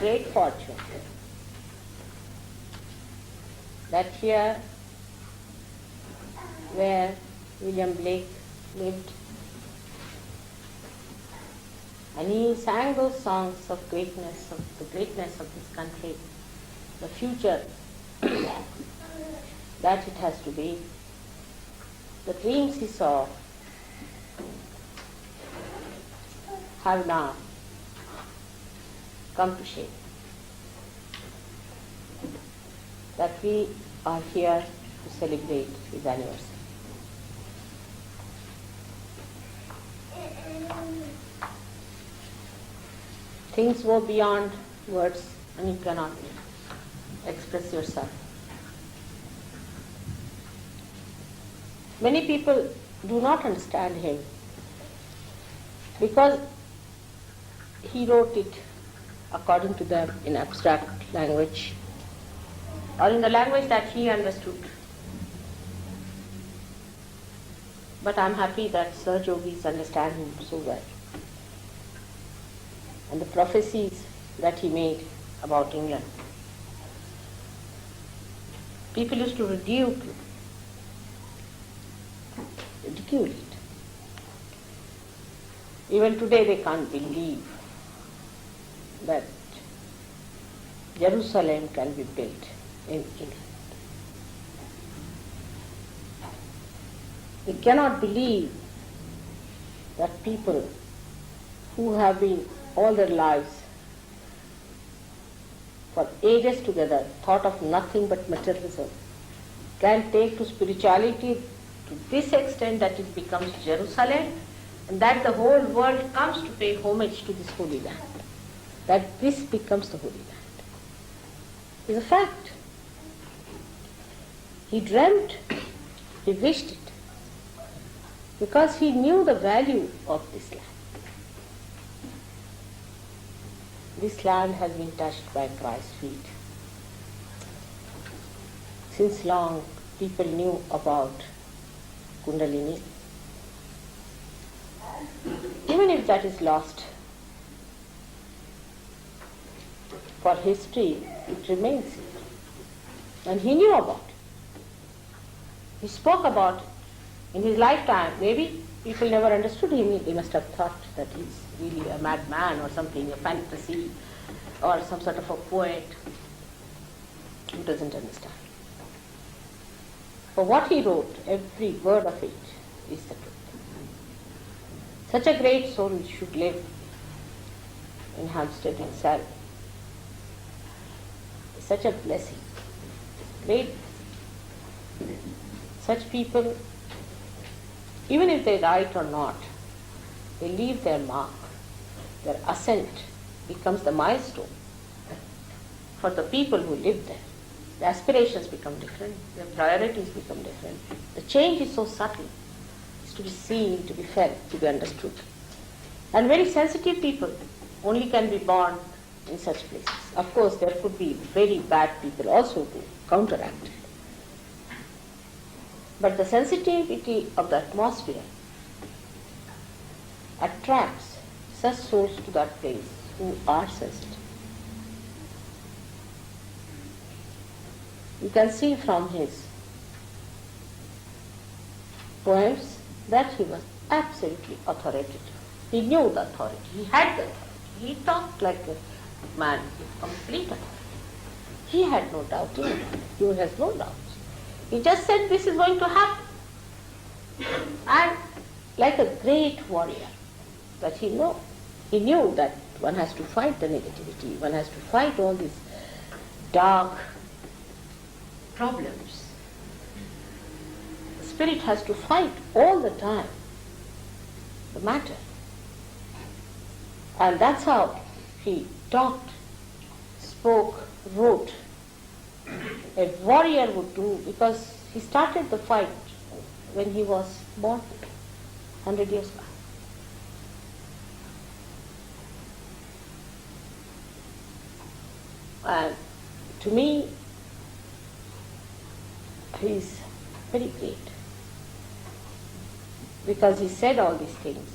great fortune that here where William Blake lived, and he sang those songs of greatness, of the greatness of this country, the future that it has to be, the dreams he saw have now come to shape. That we are here to celebrate his anniversary. Things go beyond words and you cannot express yourself. Many people do not understand him because he wrote it according to them in abstract language or in the language that he understood. But I'm happy that Sir Yogis understand him so well. And the prophecies that he made about England. People used to ridicule it. Even today they can't believe that Jerusalem can be built in England. They cannot believe that people who have been all their lives for ages together thought of nothing but materialism can take to spirituality to this extent that it becomes Jerusalem and that the whole world comes to pay homage to this holy land. That this becomes the holy land. It's a fact. He dreamt, he wished it, because he knew the value of this land. This land has been touched by Christ's feet. Since long, people knew about Kundalini. Even if that is lost, for history, it remains here. And he knew about it. He spoke about it in his lifetime. Maybe people never understood him. They must have thought that he's really a madman or something, a fantasy, or some sort of a poet who doesn't understand. For what he wrote, every word of it is the truth. Such a great soul should live in Hampstead itself. It's such a blessing. Great. Such people, even if they write or not, they leave their mark. Their ascent becomes the milestone for the people who live there. The aspirations become different, the priorities become different. The change is so subtle. It's to be seen, to be felt, to be understood. And very sensitive people only can be born in such places. Of course, there could be very bad people also to counteract it. But the sensitivity of the atmosphere attracts such souls to that place who are sensitive. You can see from his poems that he was absolutely authoritative. He knew the authority. He had the authority. He talked like a man with complete authority. He had no doubt in it. He has no doubts. He just said this is going to happen. And like a great warrior, that he knew that one has to fight the negativity, one has to fight all these dark problems. The spirit has to fight all the time the matter. And that's how he talked, spoke, wrote. A warrior would do, because he started the fight when he was born 100 years back. And to me, he is very great, because he said all these things.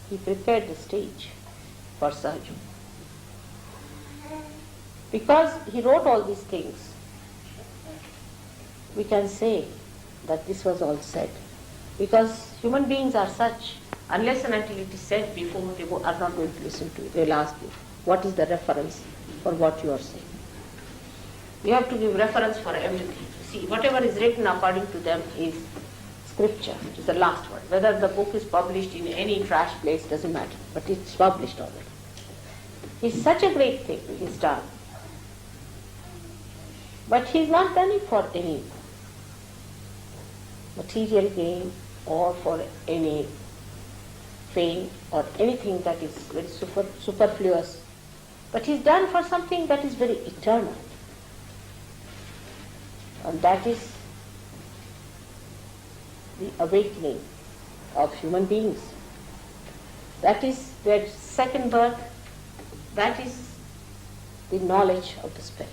He prepared the stage for Sahaj. Because he wrote all these things, we can say that this was all said. Because human beings are such, unless and until it is said before, they are not going to listen to you. They will ask you, what is the reference for what you are saying? You have to give reference for everything. See, whatever is written according to them is scripture, which is the last word. Whether the book is published in any trash place doesn't matter, but it's published already. It's such a great thing he's done. But he's not done it for any material gain or for any fame or anything that is very superfluous. But he's done for something that is very eternal. And that is the awakening of human beings. That is their second birth. That is the knowledge of the Spirit.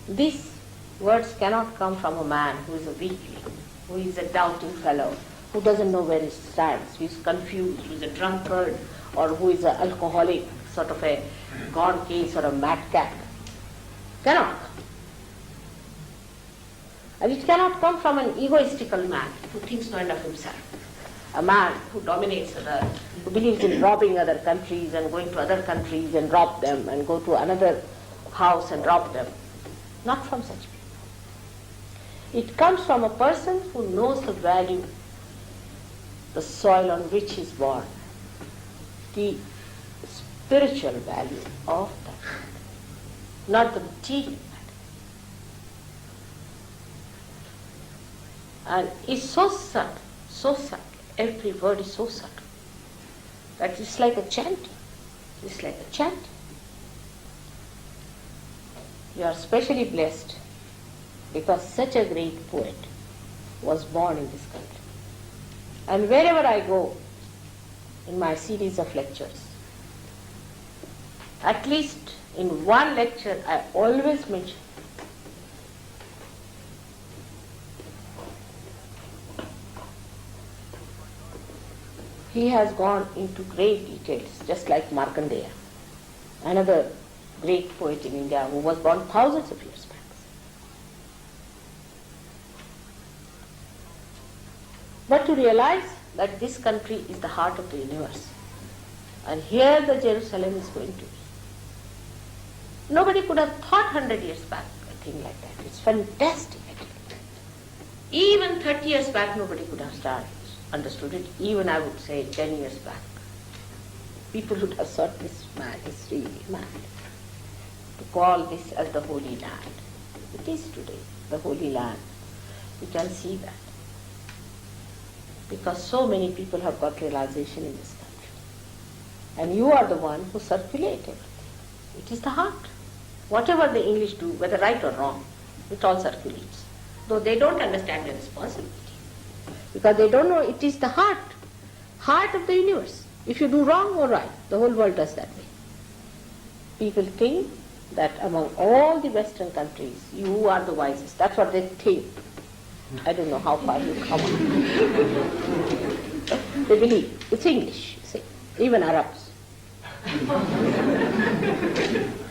These words cannot come from a man who is a weakling, who is a doubting fellow, who doesn't know where he stands, who is confused, who is a drunkard, or who is an alcoholic, sort of a gone case or a madcap. Cannot come. And it cannot come from an egoistical man who thinks no end of himself. A man who dominates others, who believes in robbing other countries and going to other countries and rob them and go to another house and rob them. Not from such people. It comes from a person who knows the value, the soil on which he is born, the spiritual value of that, not the material value. And it's so subtle, every word is so subtle, that it's like a chanting. It's like a chanting. You are specially blessed because such a great poet was born in this country. And wherever I go in my series of lectures, at least in one lecture I always mention he has gone into great details, just like Markandeya, another great poet in India who was born thousands of years back. But to realize that this country is the heart of the universe, and here the Jerusalem is going to be. Nobody could have thought 100 years back a thing like that. It's fantastic. Even 30 years back nobody could have understood it. Even I would say 10 years back. People would have thought this man is really mad to call this as the Holy Land. It is today, the Holy Land. We can see that. Because so many people have got realization in this country. And you are the one who circulate everything. It is the heart. Whatever the English do, whether right or wrong, it all circulates. Though they don't understand the responsibility. Because they don't know it is the heart of the universe. If you do wrong or right, the whole world does that way. People think that among all the Western countries, you are the wisest. That's what they think. I don't know how far you come on. They believe. It's English, you see. Even Arabs.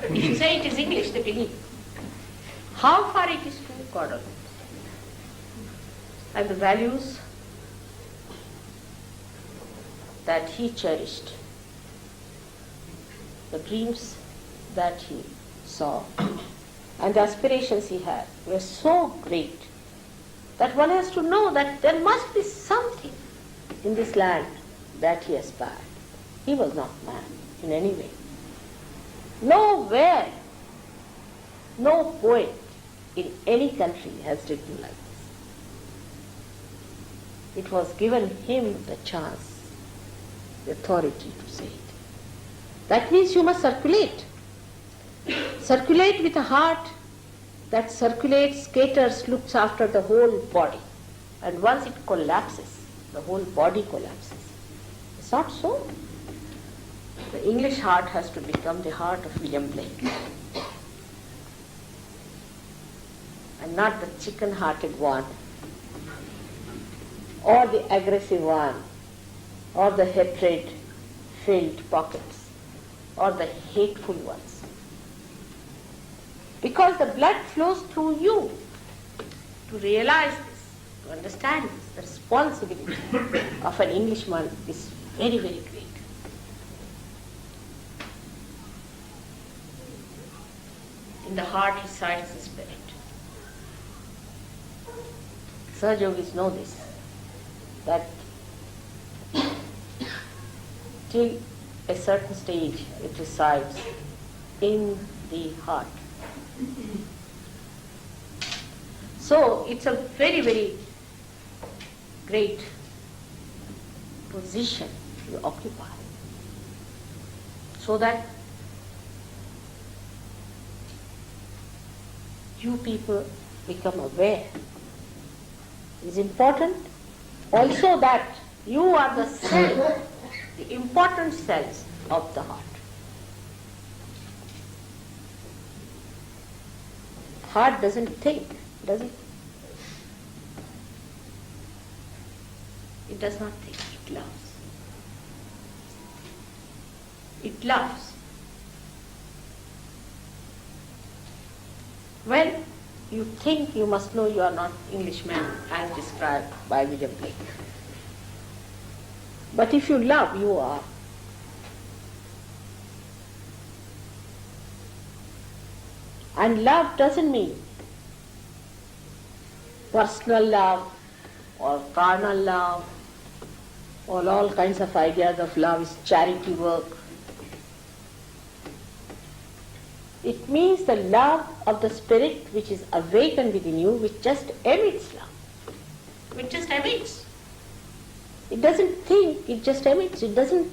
If you say it is English, they believe. How far it is true, God only knows. And the values that he cherished, the dreams that he saw, and the aspirations he had were so great that one has to know that there must be something in this land that he aspired. He was not mad in any way. Nowhere, no poet in any country has written like this. It was given him the chance, the authority to say it. That means you must circulate. Circulate with a heart that circulates, caters, looks after the whole body. And once it collapses, the whole body collapses. It's not so. The English heart has to become the heart of William Blake. And not the chicken-hearted one, or the aggressive one, or the hatred-filled pockets, or the hateful ones. Because the blood flows through you to realize this, to understand this. The responsibility of an Englishman is very, very great. In the heart resides the spirit. Sahaj Yogis know this, that till a certain stage it resides in the heart. So it's a very, very great position you occupy, so that you people become aware. It's important also that you are the cell, the important cells of the heart. Heart doesn't think, does it? It does not think, it loves. It loves. When you think, you must know you are not Englishman as described by William Blake. But if you love, you are. And love doesn't mean personal love or carnal love or all kinds of ideas of love is charity work. It means the love of the spirit which is awakened within you, which just emits love. It just emits. It doesn't think, it just emits. It doesn't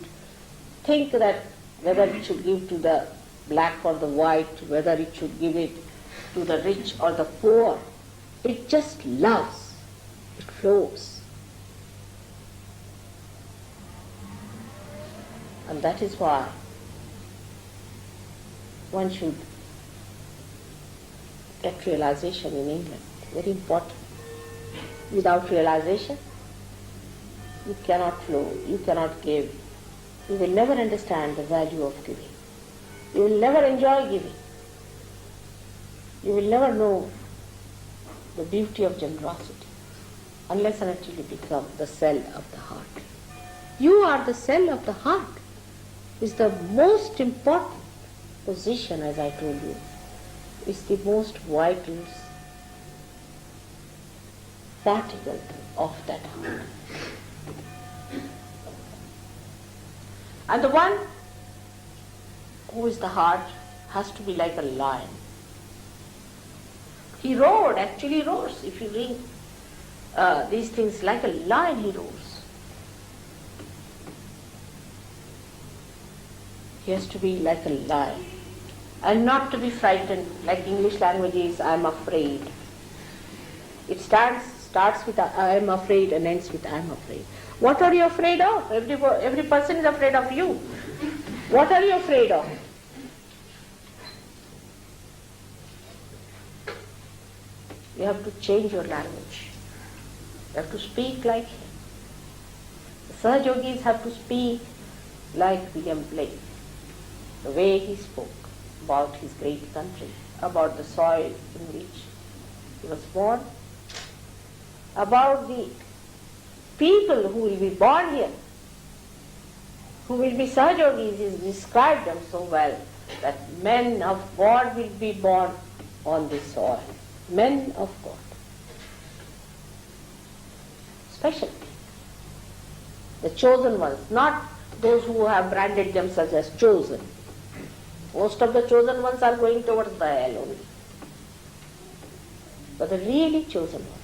think that whether it should give to the black or the white, whether it should give it to the rich or the poor. It just loves. It flows. And that is why one should get realization in England. Very important. Without realization, you cannot flow, you cannot give. You will never understand the value of giving. You will never enjoy giving. You will never know the beauty of generosity unless and until you become the cell of the heart. You are the cell of the heart. It's the most important position, as I told you. It's the most vital particle of that heart. And the one who is the heart has to be like a lion. He roared, actually roars. If you read these things, like a lion he roars. He has to be like a lion and not to be frightened, like English language is, I am afraid. It starts with I am afraid and ends with I am afraid. What are you afraid of? Every person is afraid of you. What are you afraid of? You have to change your language. You have to speak like him. The Sahaj Yogis have to speak like William Blake. The way he spoke about his great country, about the soil in which he was born, about the people who will be born here, who will be Sahaj Yogis. He described them so well, that men of God will be born on this soil. Men of God. Special. The chosen ones, not those who have branded themselves as chosen. Most of the chosen ones are going towards the hell only. But the really chosen ones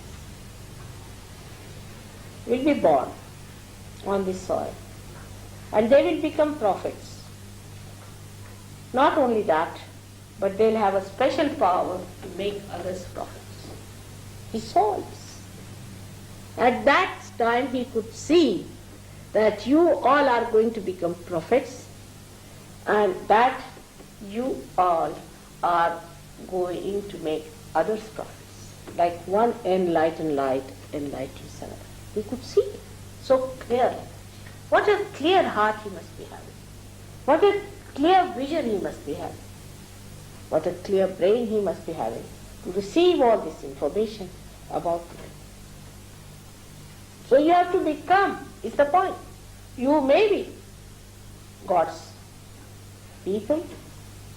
will be born on this soil. And they will become prophets. Not only that, but they'll have a special power to make others prophets. He saw this. At that time he could see that you all are going to become prophets and that you all are going to make others prophets. Like one enlightened light enlightens another. He could see it so clearly. What a clear heart he must be having. What a clear vision he must be having. What a clear brain he must be having to receive all this information about you. So you have to become, is the point. You may be God's people,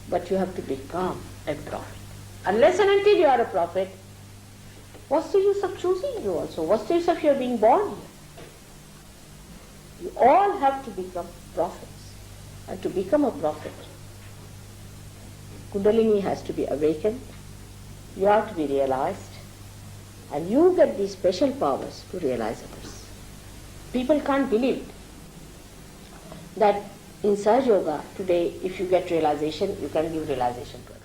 but you have to become a prophet. Unless and until you are a prophet, what's the use of choosing you also? What's the use of your being born here? You all have to become prophets. And to become a prophet, Kundalini has to be awakened, you have to be realized, and you get these special powers to realize others. People can't believe that in Sahaja Yoga today, if you get realization, you can give realization to others.